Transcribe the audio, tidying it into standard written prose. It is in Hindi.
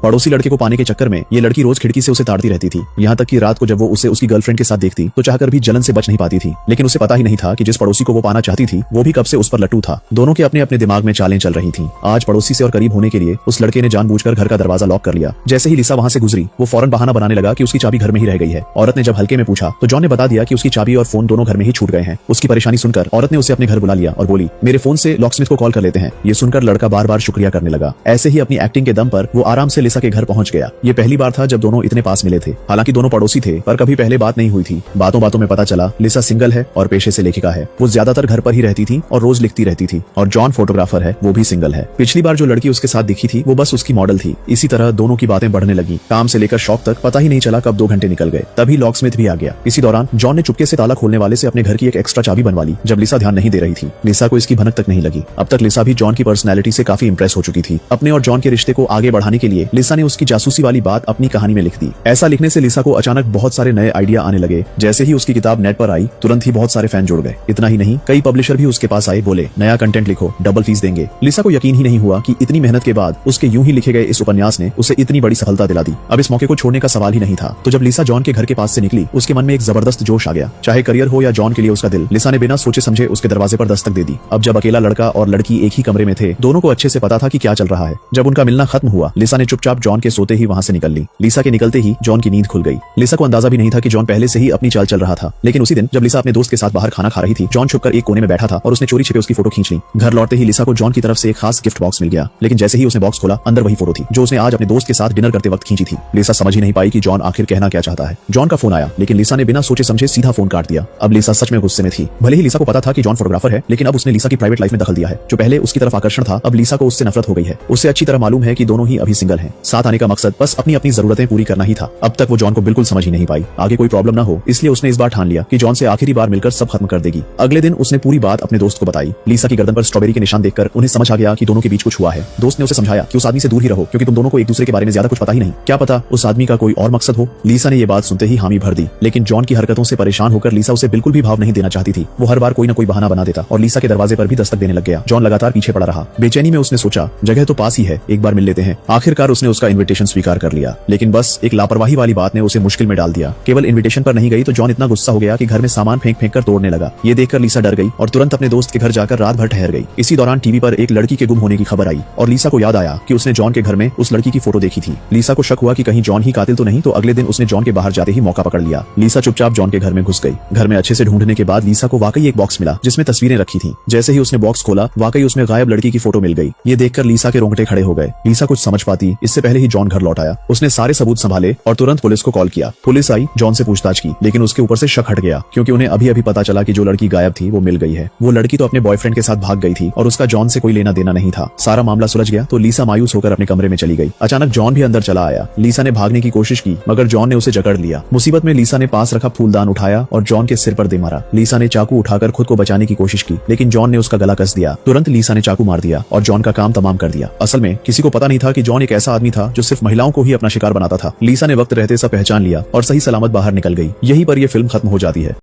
पड़ोसी लड़के को पाने के चक्कर में ये लड़की रोज खिड़की से उसे ताड़ती रहती थी। यहाँ तक कि रात को जब वो उसे उसकी गर्लफ्रेंड के साथ देखती तो चाहकर भी जलन से बच नहीं पाती थी। लेकिन उसे पता ही नहीं था कि जिस पड़ोसी को वो पाना चाहती थी वो भी कब से उस पर लट्टू था। दोनों के अपने अपने दिमाग में चालें चल रही थी। आज पड़ोसी से और करीब होने के लिए उस लड़के ने जानबूझकर घर का दरवाजा लॉक कर लिया। जैसे ही लिसा वहां से गुजरी वो फौरन बहाना बनाने लगा कि उसकी चाबी घर में ही रह गई है। औरत ने जब हल्के में पूछा तो जॉन ने बता दिया कि उसकी चाबी और फोन दोनों घर में ही छूट गए हैं। उसकी परेशानी सुनकर औरत ने उसे अपने घर बुला लिया और बोली, मेरे फोन से लॉकस्मिथ को कॉल कर लेते हैं। ये सुनकर लड़का बार बार शुक्रिया करने लगा। ऐसे ही अपनी एक्टिंग के दम पर वो आराम से लिसा के घर पहुंच गया। ये पहली बार था जब दोनों इतने पास मिले थे। हालांकि दोनों पड़ोसी थे पर कभी पहले बात नहीं हुई थी। बातों बातों में पता चला लिसा सिंगल है और पेशे से लेखिका है। वो ज्यादातर घर पर ही रहती थी और रोज लिखती रहती थी। और जॉन फोटोग्राफर है, वो भी सिंगल है। पिछली बार जो लड़की उसके साथ दिखी थी वो बस उसकी मॉडल थी। इसी तरह दोनों की बातें बढ़ने लगी। काम से लेकर शौक तक पता ही नहीं चला कब 2 घंटे निकल गए। तभी लॉकस्मिथ भी आ गया। इसी दौरान जॉन ने चुपके से ताला खोलने वाले से अपने घर की एक एक्स्ट्रा चाबी बनवा ली। जब लिसा ध्यान नहीं दे रही थी लिसा को इसकी भनक तक नहीं लगी। अब तक लिसा भी जॉन की पर्सनैलिटी से काफी इंप्रेस हो चुकी थी। अपने और जॉन के रिश्ते को आगे बढ़ाने के लिए लिसा ने उसकी जासूसी वाली बात अपनी कहानी में लिख दी। ऐसा लिखने से लिसा को अचानक बहुत सारे नए आइडिया आने लगे। जैसे ही उसकी किताब नेट पर आई तुरंत ही बहुत सारे फैन जुड़ गए। इतना ही नहीं, कई पब्लिशर भी उसके पास आए, बोले नया कंटेंट लिखो, डबल फीस देंगे। लिसा को यकीन ही नहीं हुआ कि इतनी मेहनत के बाद उसके यूं ही लिखे गए इस उपन्यास ने उसे इतनी बड़ी सफलता दिला दी। अब इस मौके को छोड़ने का सवाल ही नहीं था। तो जब लिसा जॉन के घर के पास से निकली उसके मन में एक जबरदस्त जोश आ गया। चाहे करियर हो या जॉन के लिए उसका दिल, लिसा ने बिना सोचे समझे उसके दरवाजे पर दस्तक दे दी। अब जब अकेला लड़का और लड़की एक ही कमरे में थे दोनों को अच्छे से पता था कि क्या चल रहा है। जब उनका मिलना खत्म हुआ लिसा ने चुपचाप जॉन के सोते ही वहां से निकल ली। लिसा के निकलते ही जॉन की नींद खुल गई। लिसा को अंदाजा भी नहीं था कि जॉन पहले से ही अपनी चाल चल रहा था। लेकिन उसी दिन जब लिसा अपने दोस्त के साथ बाहर खाना खा रही थी जॉन छुपकर एक कोने में बैठा था और उसने चोरी छिपे उसकी फोटो खींच ली। घर लौटते ही लिसा को जॉन की तरफ से एक खास गिफ्ट बॉक्स मिल गया। लेकिन जैसे ही उसने बॉक्स खोला अंदर वही फोटो थी जो उसने आज अपने दोस्त के साथ डिनर करते वक्त खींची थी। लिसा समझ ही नहीं पाई कि जॉन आखिर कहना क्या चाहता है। जॉन का फोन आया लेकिन लिसा ने बिना सोचे समझे सीधा फोन काट दिया। अब लिसा सच में गुस्से में थी। भले ही लिसा को पता था कि जॉन फोटोग्राफर है लेकिन अब उसने लिसा की प्राइवेट लाइफ में दखल दिया है। जो पहले उसकी तरफ आकर्षण था अब लिसा को उससे नफरत हो गई है। उससे अच्छी तरह मालूम है कि दोनों ही अभी सिंगल हैं। साथ आने का मकसद बस अपनी अपनी जरूरतें पूरी करना ही था। अब तक वो जॉन को बिल्कुल समझ ही नहीं पाई। आगे कोई प्रॉब्लम ना हो इसलिए उसने इस बार ठान लिया कि जॉन से आखिरी बार मिलकर सब खत्म कर देगी। अगले दिन उसने पूरी बात अपने दोस्त को बताई। लिसा की गर्दन पर स्ट्रॉबेरी के निशान देखकर उन्हें समझ आ गया कि दोनों के बीच कुछ हुआ है। दोस्त ने उसे समझाया कि उस आदमी से दूर ही रहो क्योंकि तुम दोनों को एक दूसरे के बारे में ज्यादा कुछ पता ही नहीं। क्या पता उस आदमी का कोई और मकसद हो। लिसा ने ये बात सुनते ही हामी भर दी। लेकिन जॉन की हरकतों से परेशान होकर लिसा उसे बिल्कुल भी भाव नहीं देना चाहती थी। वो हर बार कोई न कोई बहाना बना देता और लिसा के दरवाजे पर भी दस्तक देने लग गया। जॉन लगातार पीछे पड़ा रहा। बेचैनी में उसने सोचा जगह तो पास ही है, एक बार मिल लेते हैं। आखिरकार उसने उसका इन्विटेशन स्वीकार कर लिया। लेकिन बस एक लापरवाही वाली बात ने उसे मुश्किल में डाल दिया। केवल इन्विटेशन पर नहीं गई तो जॉन इतना गुस्सा हो गया कि घर में सामान फेंक फेंक कर तोड़ने लगा। ये देखकर लिसा डर गई और तुरंत अपने दोस्त के घर जाकर रात भर ठहर गई। इसी दौरान टीवी पर एक लड़की के गुम होने की खबर आई और लिसा को याद आया कि उसने जॉन के घर में उस लड़की की फोटो देखी थी। लिसा को शक हुआ कि कहीं जॉन ही कातिल तो नहीं। तो अगले दिन उसने जॉन के बाहर जाते ही मौका पकड़ लिया। लिसा चुपचाप जॉन के घर में घुस गई। घर में अच्छे से ढूंढने के बाद लिसा को वाकई एक बॉक्स मिला जिसमें तस्वीरें रखी थी। जैसे ही उसने बॉक्स खोला वाकई उसमें गायब लड़की की फोटो मिल गई। ये देखकर लिसा के रोंगटे खड़े हो गए। लिसा कुछ समझ पाती इससे पहले ही जॉन घर लौट आया। उसने सारे सबूत संभाले और तुरंत पुलिस को कॉल किया। पुलिस आई, जॉन से पूछताछ की लेकिन उसके ऊपर से शक हट गया क्योंकि उन्हें अभी अभी पता चला कि जो लड़की गायब थी वो मिल गई है। वो लड़की तो अपने बॉयफ्रेंड के साथ भाग गई थी और उसका जॉन से कोई लेना देना नहीं था। सारा मामला सुलझ गया तो लिसा मायूस होकर अपने कमरे में चली गई। अचानक जॉन भी अंदर चला आया। लिसा ने भागने की कोशिश की मगर जॉन ने उसे जकड़ लिया। मुसीबत में लिसा ने पास रखा फूलदान उठाया और जॉन के सिर पर दे मारा। लिसा ने चाकू उठाकर खुद को बचाने की कोशिश की लेकिन जॉन ने उसका गला कस दिया। तुरंत लिसा ने चाकू मार दिया और जॉन का काम तमाम कर दिया। असल में किसी को पता नहीं था कि जॉन एक ऐसा आदमी था जो सिर्फ महिलाओं को ही अपना शिकार बनाता था। लिसा ने वक्त रहते सब पहचान लिया और सही सलामत बाहर निकल गई। यहीं पर यह फिल्म खत्म हो जाती है।